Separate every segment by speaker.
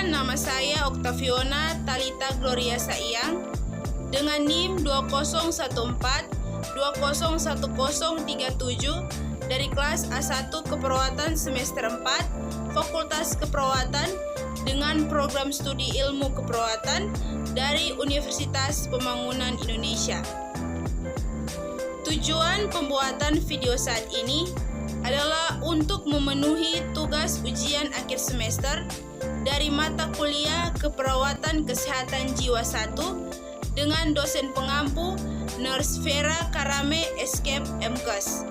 Speaker 1: Perkenalkan, nama saya Oktaviona Talita Gloria Saiyang dengan NIM 2014-201037 dari kelas A1 Keperawatan semester 4 Fakultas Keperawatan dengan program studi ilmu keperawatan dari Universitas Pembangunan Indonesia. Tujuan pembuatan video saat ini adalah untuk memenuhi tugas ujian akhir semester dari mata kuliah Keperawatan Kesehatan Jiwa 1 dengan dosen pengampu Nurse Vera Karame Escape MKes.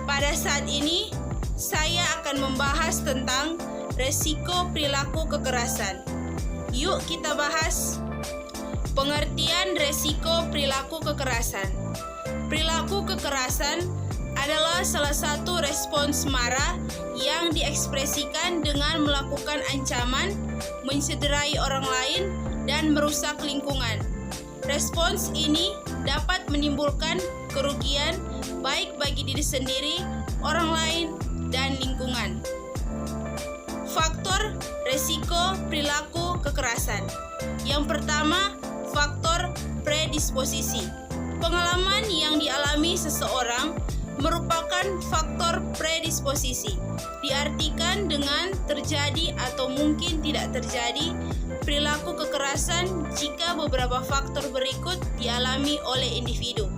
Speaker 1: Pada saat ini, saya akan membahas tentang resiko perilaku kekerasan. Yuk kita bahas pengertian resiko perilaku kekerasan. Perilaku kekerasan adalah salah satu respons marah yang diekspresikan dengan melakukan ancaman, mencederai orang lain, dan merusak lingkungan. Respons ini dapat menimbulkan kerugian baik bagi diri sendiri, orang lain, dan lingkungan. Faktor resiko perilaku kekerasan. Yang pertama, faktor predisposisi. Pengalaman yang dialami seseorang merupakan faktor predisposisi. Diartikan dengan terjadi atau mungkin tidak terjadi perilaku kekerasan jika beberapa faktor berikut dialami oleh individu.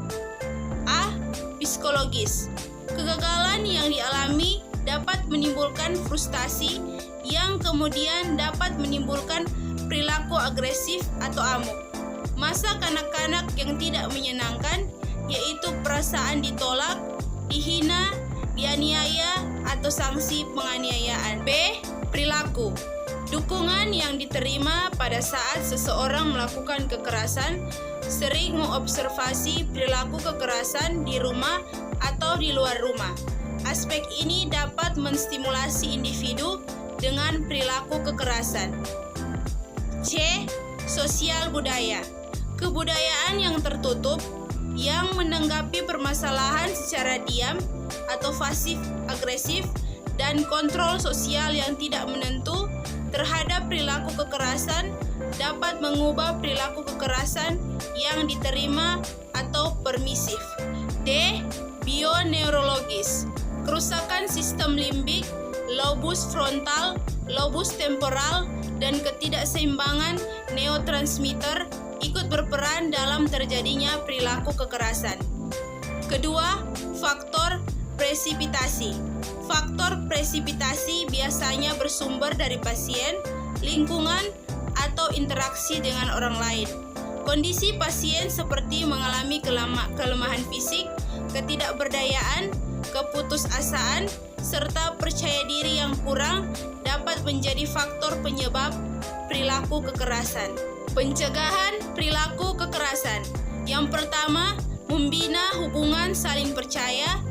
Speaker 1: A. Psikologis. Kegagalan yang dialami dapat menimbulkan frustasi yang kemudian dapat menimbulkan perilaku agresif atau amuk. Masa kanak-kanak yang tidak menyenangkan, yaitu perasaan ditolak, dihina, dianiaya, atau sanksi penganiayaan. B. Perilaku. Dukungan yang diterima pada saat seseorang melakukan kekerasan, sering mengobservasi perilaku kekerasan di rumah atau di luar rumah. Aspek ini dapat menstimulasi individu dengan perilaku kekerasan. C. Sosial budaya. Kebudayaan yang tertutup yang menanggapi permasalahan secara diam atau pasif agresif dan kontrol sosial yang tidak menentu terhadap perilaku kekerasan dapat mengubah perilaku kekerasan yang diterima atau permisif. D. Bioneurologis. Kerusakan sistem limbik, lobus frontal, lobus temporal, dan ketidakseimbangan neurotransmitter ikut berperan dalam terjadinya perilaku kekerasan. Kedua, faktor presipitasi. Faktor presipitasi biasanya bersumber dari pasien, lingkungan, atau interaksi dengan orang lain. Kondisi pasien seperti mengalami kelemahan fisik, ketidakberdayaan, keputusasaan, serta percaya diri yang kurang dapat menjadi faktor penyebab perilaku kekerasan. Pencegahan perilaku kekerasan. Yang pertama, membina hubungan saling percaya.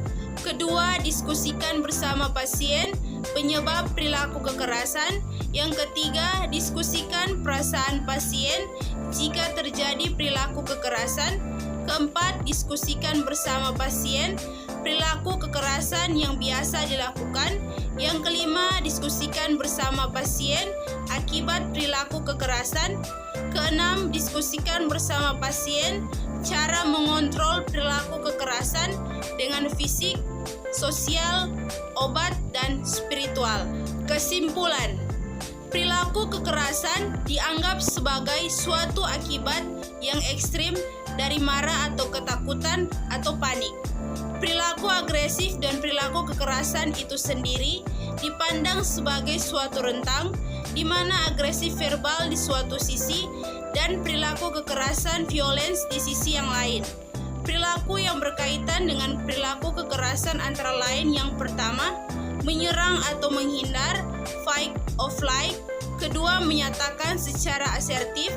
Speaker 1: Kedua, diskusikan bersama pasien penyebab perilaku kekerasan. Yang ketiga, diskusikan perasaan pasien jika terjadi perilaku kekerasan. Keempat, diskusikan bersama pasien perilaku kekerasan yang biasa dilakukan. Yang kelima, diskusikan bersama pasien akibat perilaku kekerasan. Keenam, diskusikan bersama pasien cara mengontrol perilaku kekerasan dengan fisik, sosial, obat, dan spiritual. Kesimpulan, perilaku kekerasan dianggap sebagai suatu akibat yang ekstrim dari marah atau ketakutan atau panik. Perilaku agresif dan perilaku kekerasan itu sendiri dipandang sebagai suatu rentang di mana agresif verbal di suatu sisi dan perilaku kekerasan violence di sisi yang lain. Perilaku yang berkaitan dengan perilaku kekerasan antara lain yang pertama, menyerang atau menghindar, fight or flight. Kedua, menyatakan secara asertif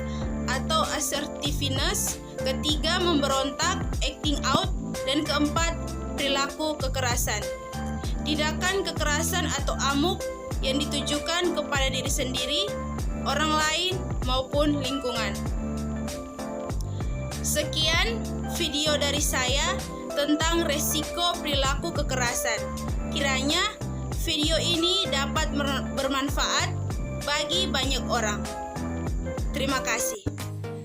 Speaker 1: atau assertiveness. Ketiga, memberontak, acting out. Dan keempat, perilaku kekerasan. Tindakan kekerasan atau amuk yang ditujukan kepada diri sendiri, orang lain, maupun lingkungan. Sekian video dari saya tentang resiko perilaku kekerasan. Kiranya video ini dapat bermanfaat bagi banyak orang. Terima kasih.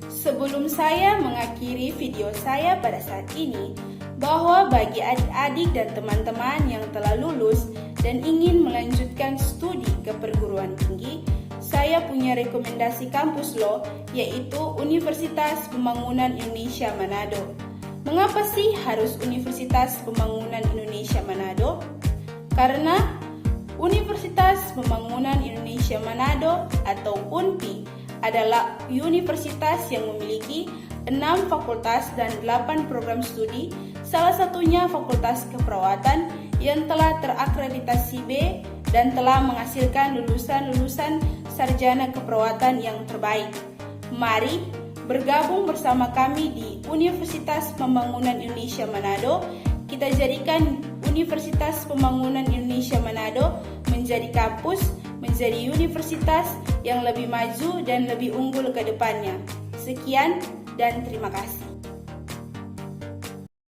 Speaker 1: Sebelum saya mengakhiri video saya pada saat ini, bahwa bagi adik-adik dan teman-teman yang telah lulus dan ingin melanjutkan studi ke perguruan tinggi, saya punya rekomendasi kampus loh, yaitu Universitas Pembangunan Indonesia Manado. Mengapa sih harus Universitas Pembangunan Indonesia Manado? Karena Universitas Pembangunan Indonesia Manado atau UNPI adalah universitas yang memiliki 6 fakultas dan 8 program studi, salah satunya Fakultas Keperawatan yang telah terakreditasi B dan telah menghasilkan lulusan-lulusan sarjana keperawatan yang terbaik. Mari bergabung bersama kami di Universitas Pembangunan Indonesia Manado. Kita jadikan Universitas Pembangunan Indonesia Manado menjadi kampus, menjadi universitas yang lebih maju dan lebih unggul ke depannya. Sekian dan terima kasih.